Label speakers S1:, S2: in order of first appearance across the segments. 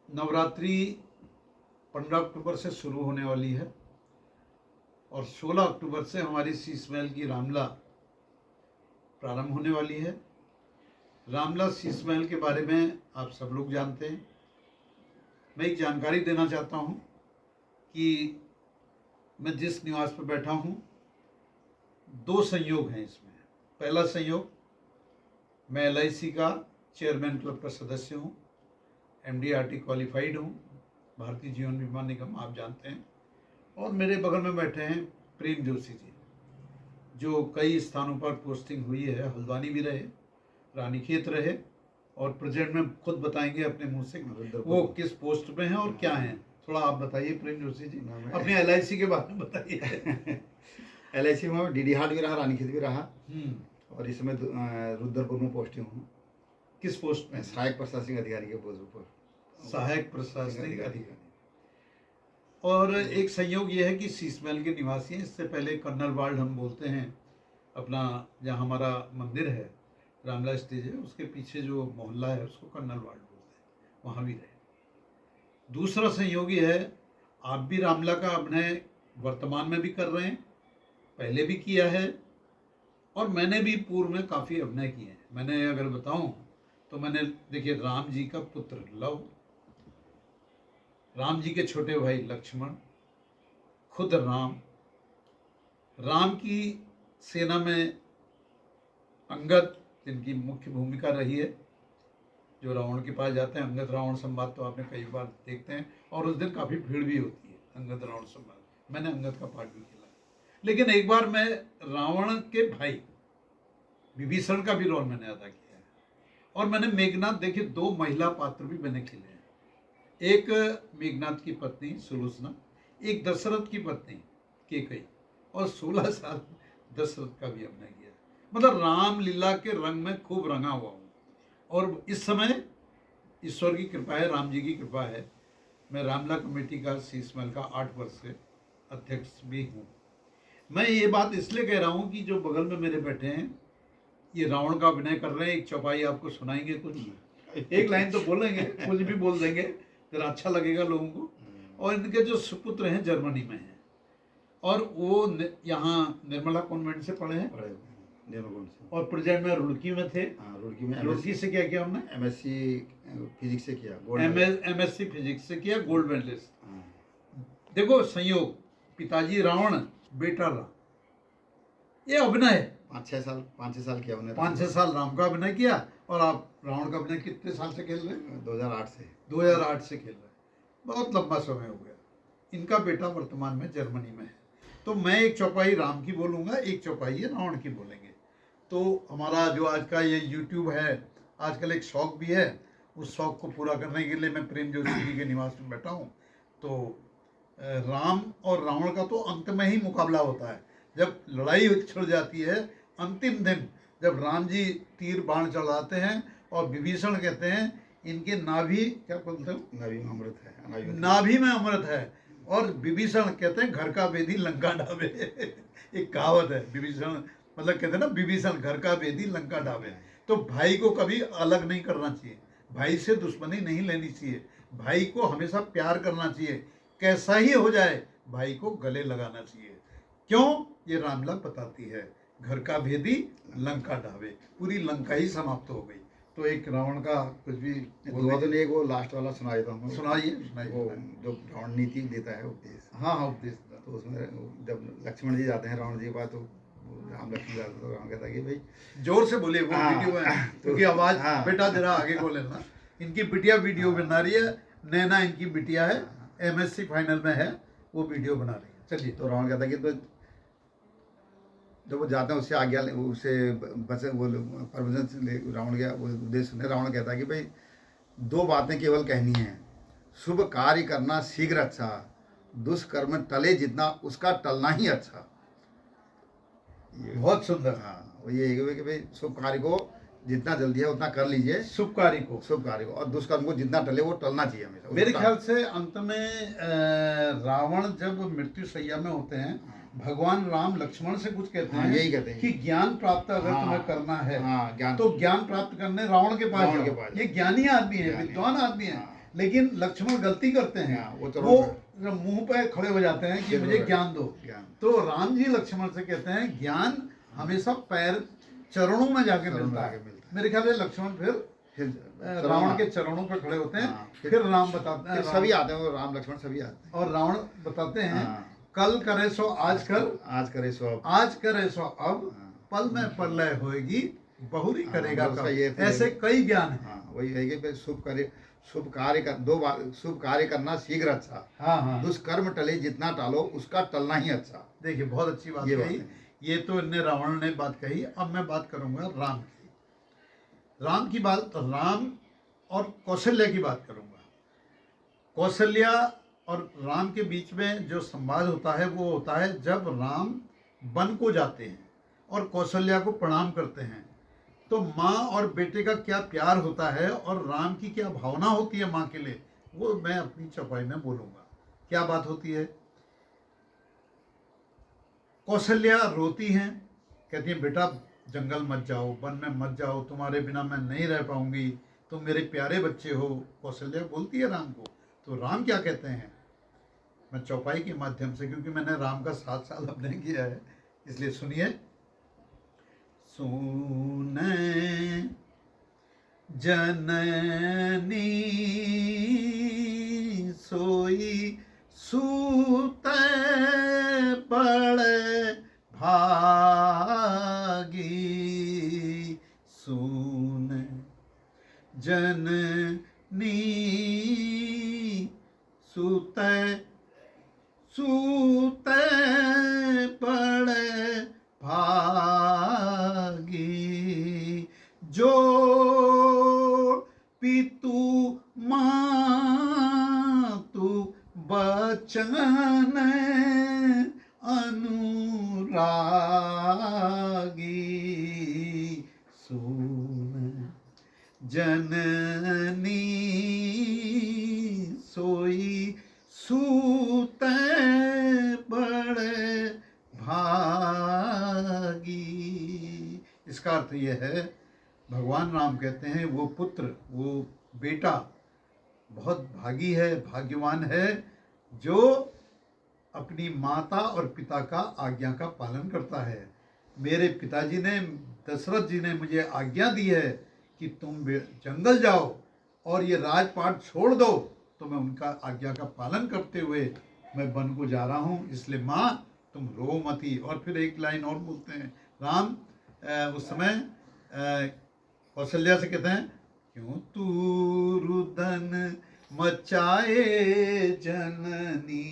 S1: नवरात्रि 15 अक्टूबर से शुरू होने वाली है और 16 अक्टूबर से हमारी शीश महल की रामला प्रारंभ होने वाली है। रामला शीश महल के बारे में आप सब लोग जानते हैं। मैं एक जानकारी देना चाहता हूं कि मैं जिस निवास पर बैठा हूं, 2 संयोग हैं इसमें। पहला संयोग, मैं LIC का चेयरमैन क्लब का सदस्य हूं, MDRT क्वालिफाइड हूं, भारतीय जीवन बीमा निगम आप जानते हैं। और मेरे बगल में बैठे हैं प्रेम जोशी जी, जो कई स्थानों पर पोस्टिंग हुई है। हल्द्वानी भी रहे, रानीखेत रहे, और प्रेजेंट में खुद बताएंगे अपने मुंह से वो किस पोस्ट में हैं और क्या हैं। थोड़ा आप बताइए प्रेम जोशी जी, अपने LIC के बारे में बताइए।
S2: LIC में DD हाट भी रहा, रानीखेत भी रहा, और इसमें रुद्रपुर में पोस्टिंग हूँ।
S1: किस पोस्ट में?
S2: सहायक प्रशासनिक अधिकारी के पोस्ट पर।
S1: सहायक प्रशासनिक अधिकारी। और एक संयोग ये है कि शीश महल के निवासी हैं। इससे पहले कर्नल वार्ड हम बोलते हैं, अपना जहाँ हमारा मंदिर है, रामला स्टेज है, उसके पीछे जो मोहल्ला है उसको कर्नल वार्ड बोलते हैं, वहाँ भी रहे। दूसरा संयोग ये है, आप भी रामला का अभिनय वर्तमान में भी कर रहे हैं, पहले भी किया है, और मैंने भी पूर्व में काफ़ी अभिनय किए हैं। मैंने अगर बताऊं तो मैंने, देखिए, राम जी का पुत्र लव, राम जी के छोटे भाई लक्ष्मण, खुद राम, राम की सेना में अंगद, जिनकी मुख्य भूमिका रही है, जो रावण के पास जाते हैं। अंगद रावण संवाद तो आपने कई बार देखते हैं, और उस दिन काफ़ी भीड़ भी होती है अंगद रावण संवाद। मैंने अंगद का पार्ट भी खेला। लेकिन एक बार मैं रावण के भाई विभीषण का भी रोल मैंने अदा किया है। और मैंने मेघनाथ, देखिए, 2 महिला पात्र भी मैंने खेले हैं। एक मेघनाथ की पत्नी सुलोचना, एक दशरथ की पत्नी केकई, और 16 साल दशरथ का भी अभिनय किया। मतलब रामलीला के रंग में खूब रंगा हुआ हूँ। और इस समय ईश्वर की कृपा है, राम जी की कृपा है, मैं रामला कमेटी का शीश महल का 8 वर्ष से अध्यक्ष भी हूँ। मैं ये बात इसलिए कह रहा हूँ कि जो बगल में मेरे बैठे हैं, ये रावण का अभिनय कर रहे हैं। एक चौपाई आपको सुनाएंगे, कुछ एक लाइन तो बोलेंगे, कुछ भी बोल देंगे, जरा अच्छा लगेगा लोगों को। और इनके जो सुपुत्र हैं जर्मनी में हैं, और वो यहाँ निर्मला कॉन्वेंट से पढ़े हैं, और प्रेजेंट में रुड़की में थे।
S2: रुड़की में
S1: रुड़की से क्या किया हमने?
S2: MSc फिजिक्स से किया,
S1: MSc फिजिक्स से किया, गोल्ड मेडलिस्ट। देखो संयोग, पिताजी रावण, बेटा राम, ये अभिनय है।
S2: 5-6 साल किया हमने।
S1: 5-6 साल राम का अभिनय किया। और आप रावण का अभिनय कितने साल से खेल रहे हैं?
S2: 2008 से।
S1: 2008 से खेल रहे हैं, बहुत लंबा समय हो गया। इनका बेटा वर्तमान में जर्मनी में है। तो मैं एक चौपाई राम की बोलूँगा, एक चौपाई ये रावण की बोलेंगे। तो हमारा जो आज का ये YouTube है, आजकल एक शौक भी है, उस शौक को पूरा करने के लिए मैं प्रेम जोशी जी के निवास में बैठा हूँ। तो राम और रावण का तो अंत में ही मुकाबला होता है, जब लड़ाई छिड़ जाती है। अंतिम दिन जब राम जी तीर बाण चलाते हैं और विभीषण कहते हैं इनके नाभि, क्या बोलते हैं,
S2: नाभि में अमृत है,
S1: नाभि में अमृत है, और विभीषण कहते हैं घर का वेदी लंका ढाबे। एक कहावत है, विभीषण मतलब कहते हैं ना, विभीषण घर का वेदी लंका ढाबे। तो भाई को कभी अलग नहीं करना चाहिए, भाई से दुश्मनी नहीं लेनी चाहिए, भाई को हमेशा प्यार करना चाहिए, कैसा ही हो जाए भाई को गले लगाना चाहिए। क्यों? ये रामला बताती है, घर का भेदी लंका ढाबे, पूरी लंका ही समाप्त हो गई। तो एक रावण का कुछ भी
S2: एक वो लास्ट वाला सुना देता हूँ।
S1: सुनाइए।
S2: वो जो रावण नीति देता है, उपदेश।
S1: हाँ, उपदेश।
S2: तो उसमें जब लक्ष्मण जी जाते हैं रावण जी के पास, तो राम लक्ष्मण जाते, तो राम कहता है कि भाई
S1: जोर से बोलिए, वो वीडियो है क्योंकि आवाज, बेटा जरा आगे बोले ना। इनकी बिटिया वीडियो बना रही है, नैना इनकी बिटिया है, MSc फाइनल में है, वो वीडियो बना रही है। चलिए।
S2: तो रावण कहता है कि तो जब वो जाते हैं उससे आज्ञा, उससे बचे, वो परमिशन से रावण का वो उद्देश्य सुने। रावण कहता है कि भाई 2 बातें केवल कहनी है, शुभ कार्य करना शीघ्र अच्छा, दुष्कर्म टले जितना उसका टलना ही अच्छा।
S1: बहुत सुंदर।
S2: हाँ, वो ये है कि भाई शुभ कार्य को जितना जल्दी है उतना कर लीजिए,
S1: शुभ कार्य को,
S2: और दुष्कर्म को जितना टले वो टलना चाहिए हमेशा।
S1: मेरे ख्याल से अंत में रावण जब मृत्यु शैया में होते हैं, भगवान राम लक्ष्मण से कुछ कहते हैं,
S2: यही कहते हैं
S1: कि ज्ञान प्राप्त अगर तुम्हें करना है,
S2: ज्ञान,
S1: तो ज्ञान प्राप्त करने रावण के पास जाओ। ये ज्ञानी आदमी है, विद्वान आदमी है, लेकिन लक्ष्मण गलती करते हैं,
S2: हाँ, वो तो
S1: वो
S2: रोक-
S1: मुंह पे खड़े हो जाते हैं कि
S2: सिर
S1: मुझे
S2: पे-
S1: ज्ञान दो।
S2: ज्ञान
S1: तो राम जी लक्ष्मण से कहते हैं ज्ञान हमेशा पैर चरणों में जाके
S2: चरणों में
S1: मिलता
S2: जाके
S1: है।
S2: मिलता है।
S1: मेरे ख्याल से लक्ष्मण फिर
S2: फिर
S1: रावण के चरणों पे खड़े होते हैं।
S2: हाँ,
S1: फिर राम बताते हैं,
S2: फिर सभी आते हैं, वो राम लक्ष्मण सभी आते हैं।
S1: और रावण बताते हैं
S2: हाँ।
S1: कल करे सो आज कर,
S2: आज करे सो अब।
S1: आज करे सो अब,
S2: हाँ।
S1: पल में प्रलय होएगी, बहुरी
S2: हाँ,
S1: करेगा
S2: उसका
S1: कब।
S2: ये तो
S1: ऐसे
S2: है।
S1: कई ज्ञान है।
S2: हाँ, वही है कि भाई शुभ कार्य कर, दो बार शुभ कार्य करना शीघ्र अच्छा,
S1: हाँ हाँ,
S2: दुष्कर्म टले जितना टालो उसका टलना ही अच्छा।
S1: देखिए बहुत अच्छी बात
S2: ये
S1: कही।
S2: बात है।
S1: ये तो इनने रावण ने बात कही। अब मैं बात करूंगा राम की। राम की बात, राम और कौशल्या की बात करूंगा। कौशल्या और राम के बीच में जो संवाद होता है वो होता है जब राम वन को जाते हैं और कौशल्या को प्रणाम करते हैं। तो माँ और बेटे का क्या प्यार होता है और राम की क्या भावना होती है माँ के लिए, वो मैं अपनी चौपाई में बोलूंगा। क्या बात होती है? कौशल्या रोती हैं, कहती हैं बेटा जंगल मत जाओ, वन में मत जाओ, तुम्हारे बिना मैं नहीं रह पाऊंगी, तुम मेरे प्यारे बच्चे हो। कौशल्या बोलती है राम को। तो राम क्या कहते हैं, मैं चौपाई के माध्यम से, क्योंकि मैंने राम का 7 साल अभिनय किया है, इसलिए सुनिए। सुने जननी सोई सूत बड़े भागी, सुन जननी सूत सूत बड़े भागी, जो पितु मातु बचन अनुरागी, सुन जननी सोई सूत बड़े भागी। इसका अर्थ यह है, भगवान राम कहते हैं वो पुत्र, वो बेटा बहुत भागी है, भाग्यवान है, जो अपनी माता और पिता का आज्ञा का पालन करता है। मेरे पिताजी ने, दशरथ जी ने मुझे आज्ञा दी है कि तुम जंगल जाओ और ये राजपाट छोड़ दो, तो मैं उनका आज्ञा का पालन करते हुए मैं वन को जा रहा हूँ, इसलिए माँ तुम रो मती। और फिर एक लाइन और बोलते हैं राम, उस समय कौशल्या से कहते हैं, क्यों तू रुदन मचाए जननी,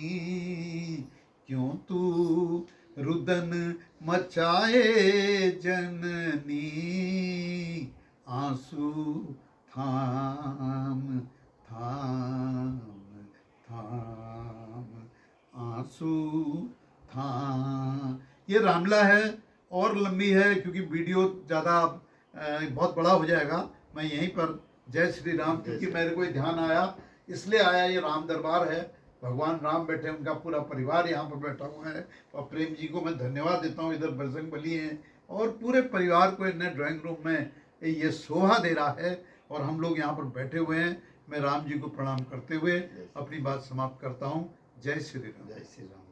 S1: क्यों तू रुदन मचाए जननी, आंसू थाम थाम थाम, आंसू थाम। ये रामला है और लंबी है, क्योंकि वीडियो ज़्यादा बहुत बड़ा हो जाएगा। मैं यहीं पर जय श्री राम, क्योंकि मेरे को ध्यान आया इसलिए आया। ये राम दरबार है, भगवान राम बैठे, उनका पूरा परिवार यहाँ पर बैठा हुआ है। और प्रेम जी को मैं धन्यवाद देता हूँ, इधर बजरंग बली हैं और पूरे परिवार को इन्हें ड्राइंग रूम में ये शोभा दे रहा है और हम लोग यहाँ पर बैठे हुए हैं। मैं राम जी को प्रणाम करते हुए अपनी बात समाप्त करता हूँ। जय श्री राम।
S2: जय श्री राम।